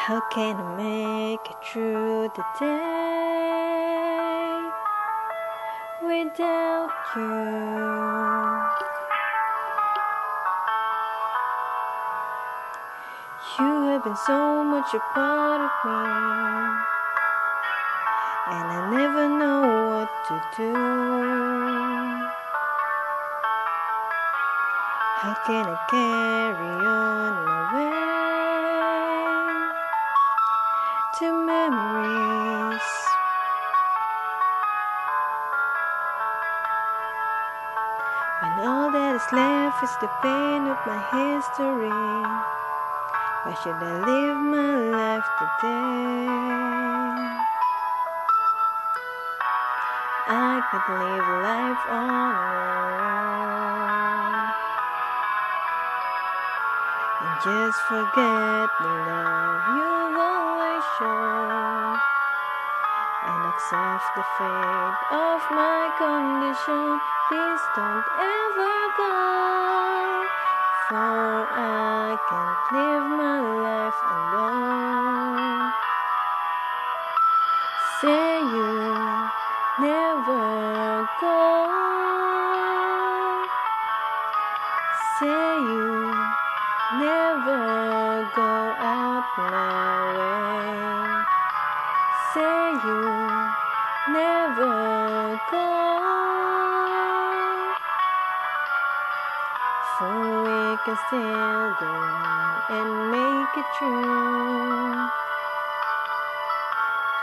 How can I make it through the day without you? You have been so much a part of me, and I never know what to do. How can I carry on my way to memories? When all that is left is the pain of my history, why should I live my life today? I could live life on my own and just forget the love you've always shown, and accept the fate of my condition. Please don't ever go, for I can't live my life alone. Say you'll never go, say you'll never go out my way, say you'll never go, for we can still go on and make it true.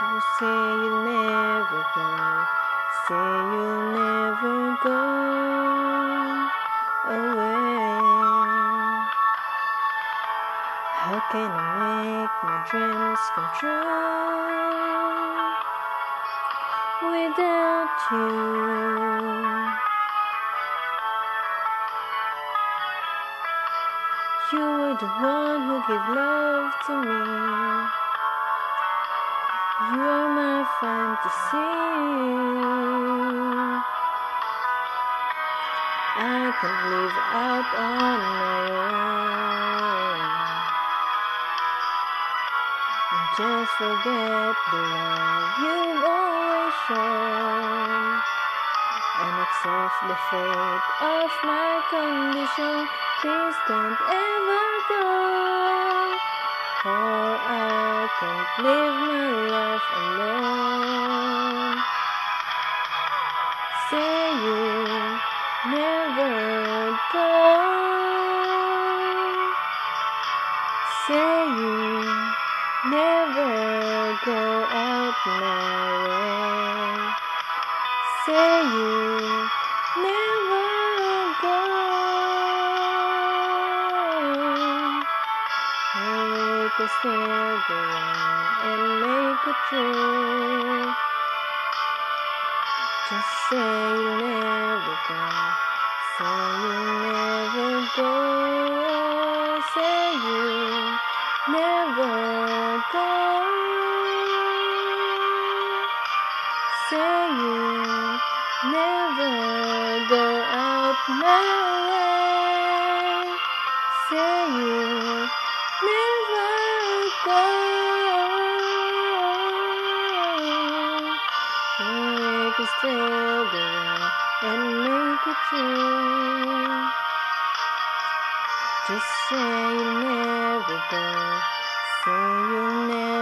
You say you'll never go, say you'll never go away. How can I make my dreams come true without you? You were the one who gave love to me. You are my fantasy. I can't live out on my own and just forget the love you've always shown, and accept the fate of my condition. Please don't ever go, for I can't live my life alone. Say you'll never go, say you'll never go out my way, say you'll never go. We can still go on and make it true. Just say you'll never go, say you'll never go, say you'll never go, say you'll never go out my way, say you'll never go. We can still go on and make it true. Just say you'll never go, say you'll never